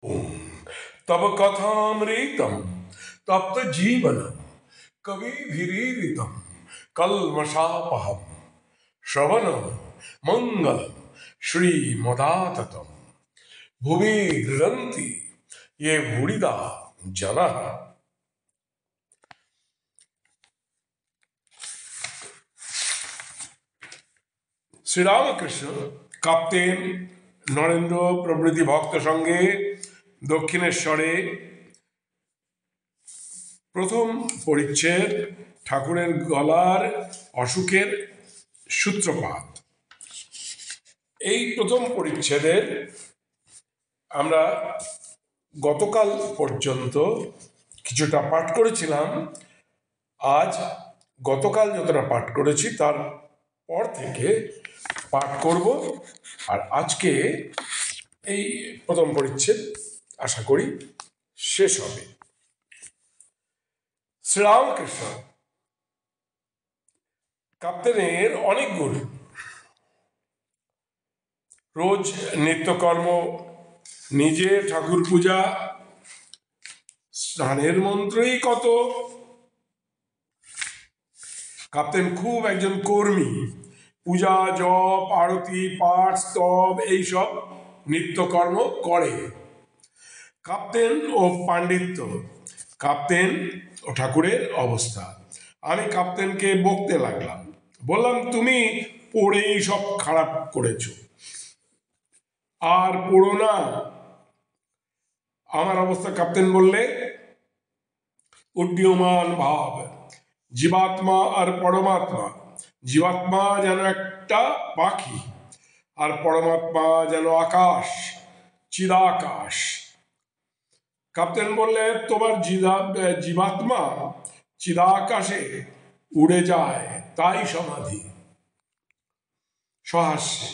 तब कथामृतम तप्त जीवनम कविभिरीरितम कल्मषापहम श्रवणम मंगलम श्रीमदाततम भुवि गृह्णन्ति ये भूरिदा जनः। শ্রীরামকৃষ্ণ কাপ্তেন নরেন্দ্র প্রভৃতি ভক্ত সঙ্গে দক্ষিণেশ্বরে প্রথম পরিচ্ছেদ ঠাকুরের গলার অসুখের সূত্রপাত। এই প্রথম পরিচ্ছেদের আমরা গতকাল পর্যন্ত কিছুটা পাঠ করেছিলাম। আজ গতকাল যতটা পাঠ করেছি তার পর থেকে পাঠ করব, আর আজকে এই প্রথম পরিচ্ছেদ আশা করি শেষ হবে। শ্রীরামকৃষ্ণ কাপ্তেনের অনেক গুণ। রোজ নিত্যকর্ম, নিজে ঠাকুর পূজা, স্নানের মন্ত্রই কত। কাপ্তেন খুব একজন কর্মী। পূজা, জপ, আরতি, পাঠ, স্তব এইসব নিত্যকর্ম করে। কাপ্তেন ও পাণ্ডিত্য, কাপ্তেন ও ঠাকুরের অবস্থা। আমি কাপ্তেনকে বকতে লাগলাম, বললাম তুমি পড়েই সব খারাপ করেছো, আর পড়ো না। আমার অবস্থা কাপ্তেন বললে, উড্ডীয়মান ভাব, জীবাত্মা আর পরমাত্মা। জীবাত্মা যেন একটা পাখি, আর পরমাত্মা যেন আকাশ, চিদাকাশ। কাপ্তেন বললে, তোমার জীবাত্মা চিদাকাশে উড়ে যায়, তাই সমাধি। সহাস্যে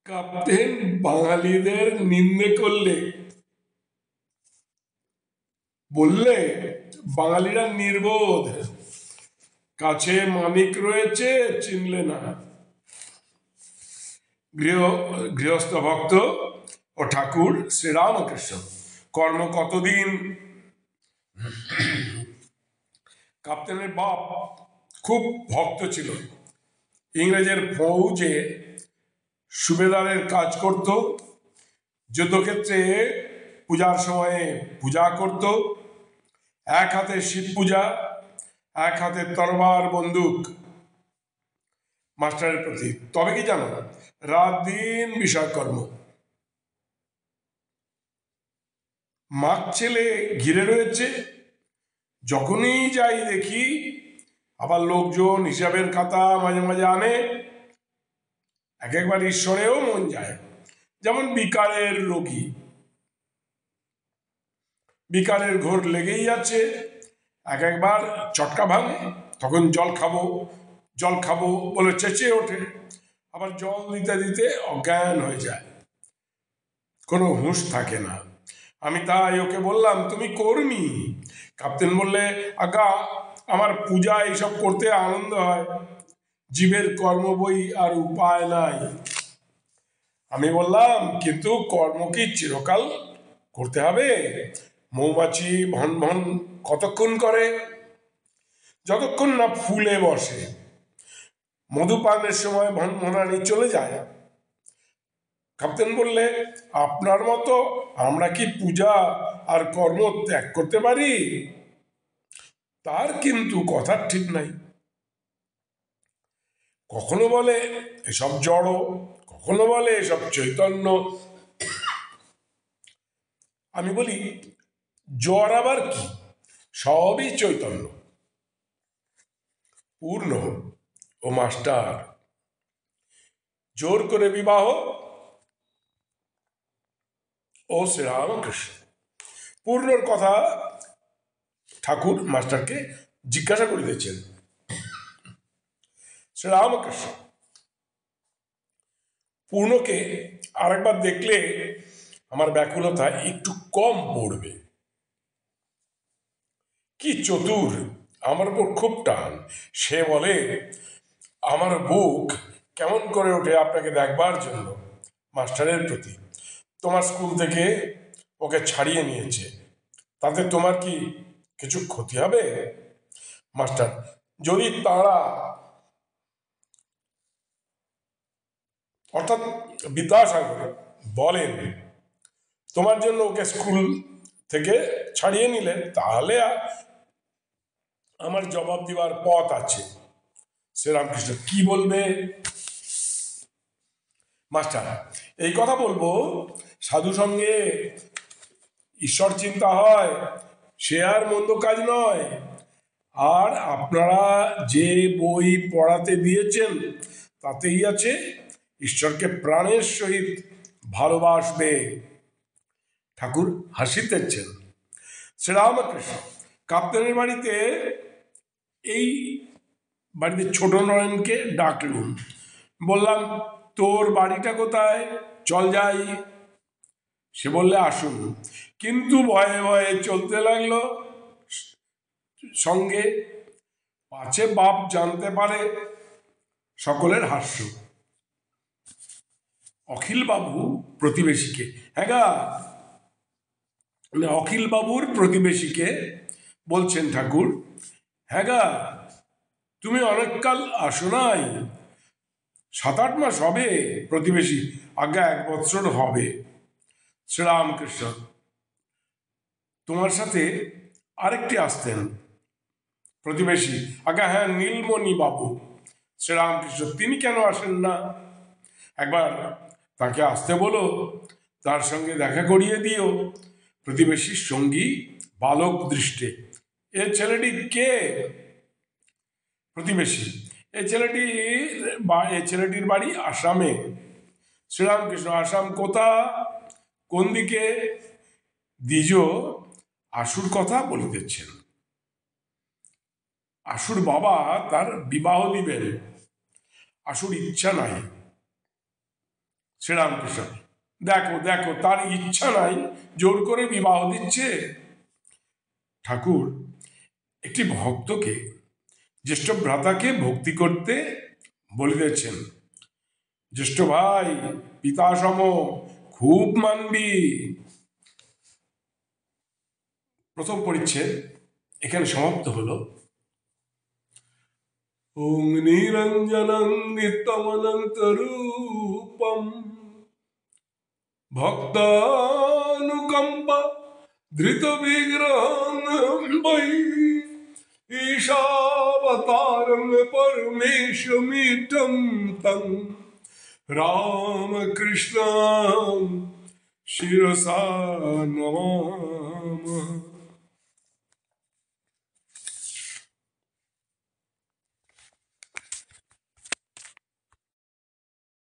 কাপ্তেন বাঙালিদের নিন্দে করলে, বললে বাঙালিরা নির্বোধ, কাছে মানিক রয়েছে চিনলে না। গৃহস্থ ভক্ত ও ঠাকুর শ্রীরামকৃষ্ণ কর্ম কতদিন। কাপ্তেনের বাপ খুব ভক্ত ছিল। ইংরেজের ফৌজে সুবেদারের কাজ করত, যুদ্ধক্ষেত্রে পূজার সময়ে পূজা করত। এক হাতে শিব পূজা, এক হাতে তরবার বন্দুক মাস্টারের প্রতি। তবে কি জানো, রাত দিন বিষয়কর্ম। মাগ ছেলে ঘিরে রয়েছে, যখনই যাই দেখি। আবার লোকজন হিসাবের খাতা মাঝে মাঝে আনে। এক একবার ঈশ্বরেও মন যায়, যেমন বিকারের রোগী। বিকারের ঘোর লেগেই আছে। এক একবার চটকা ভাঙে, তখন জল খাবো বলে চেঁচিয়ে ওঠে। আবার জল দিতে দিতে অজ্ঞান হয়ে যায়, কোনো হুঁশ থাকে না। আমি তাই ওকে বললাম, তুমি কর্মী। কাপ্তেন বললে, আজ্ঞা আমার পূজা এইসব করতে আনন্দ হয়, জীবের কর্ম বই আর উপায় নাই। আমি বললাম, কিন্তু কর্ম কি চিরকাল করতে হবে? মৌমাছি ভন ভন কতক্ষণ করে? যতক্ষণ না ফুলে বসে। মধুপানের সময় ভনভনানি চলে যায়। কাপ্তেন বললে, আপনার মতো আমরা কি পূজা আর কর্ম ত্যাগ করতে পারি? তার কিন্তু কথার ঠিক নাই। কখনো বলে এসব জড়, কখনো বলে এসব চৈতন্য। আমি বলি, জড় আবার কি? সবই চৈতন্য। পূর্ণ ও মাস্টার জোর করে বিবাহ ও শ্রীরামকৃষ্ণ। পূর্ণর কথা ঠাকুর মাস্টারকে জিজ্ঞাসা করিতেছেন। শ্রীরামকৃষ্ণ, পূর্ণকে আরেকবার দেখলে আমার ব্যাকুলতা একটু কম পড়বে। কি চতুর, আমার উপর খুব টান। সে বলে, আমার বুক কেমন করে ওঠে আপনাকে দেখবার জন্য, মাস্টারের প্রতি। তোমার স্কুল থেকে ওকে ছাড়িয়ে নিয়েছে, তাতে তোমার কি কিছু ক্ষতি হবে? মাস্টার, যদি তারা অর্থাৎ বিদ্যাসাগর বলেন তোমার জন্য ওকে স্কুল থেকে ছাড়িয়ে নিলেন, তাহলে আমার জবাব দেওয়ার পথ আছে। শ্রীরামকৃষ্ণ, কি বলবে? মাস্টার, এই কথা বলবো, সাধু সঙ্গে ঈশ্বর চিন্তা হয়, সে আর মন্দ কাজ নয়। আর আপনারা যে বই পড়াতে দিয়েছেন তাতেই আছে ঈশ্বরকে প্রাণের সহিত ভালোবাসবে। ঠাকুর হাসিতেছেন। শ্রীরামকৃষ্ণ, কাপ্তানের বাড়িতে এই বাড়িতে ছোট নয়নকে ডাকলুম, বললাম তোর বাড়িটা কোথায়, চল যাই। সে বললে আসুন, কিন্তু ভয়ে ভয়ে চলতে লাগলো সঙ্গে, পাছে বাপ জানতে পারে। সকলের হাস্য। অখিল বাবু প্রতিবেশীকে, হ্যাঁ গা, অখিল বাবুর প্রতিবেশীকে বলছেন ঠাকুর, হ্যাঁ গা, তুমি অনেককাল আসো নাই, 7-8 মাস হবে। প্রতিবেশী, আজ্ঞা 1 বৎসর হবে। শ্রীরামকৃষ্ণ, তোমার সাথে আরেকটি আসতেন। প্রতিবেশী, আজ্ঞা হ্যাঁ, নীলমণি বাবু। শ্রীরামকৃষ্ণ, তিনি কেন আসেন না? একবার তাকে আসতে বলো, তার সঙ্গে দেখা করিয়ে দিও। প্রতিবেশীর সঙ্গী বালক দৃষ্টে, এ ছেলেটি কে? প্রতিবেশী, এই ছেলেটির বাড়ি আসামে। শ্রীরামকৃষ্ণ, আসাম কোথা, কোন দিকে? দ্বিজ আশুর কথা বলিতেছেন। আশুর বাবা তার বিবাহ দিবেন, আশুর ইচ্ছা নাই। শ্রীরামকৃষ্ণ, দেখো দেখো, তার ইচ্ছা নাই, জোর করে বিবাহ দিচ্ছে। ঠাকুর, একটি ভক্তকে, জ্যেষ্ঠ ভ্রাতাকে ভক্তি করতে বলিতেছেন। জ্যেষ্ঠ ভাই, পিতাসম, খুব মানবি। প্রথম পরিচ্ছেদ এখানে সমাপ্ত হলো। ওং নিরঞ্জনং নিত্যমনন্তরূপম ভক্তানুকম্পা ধৃত বিগ্রহং বৈ ঈশাবতারং পরমেশমিঠং তং রামকৃষ্ণং শিরসা নমামঃ।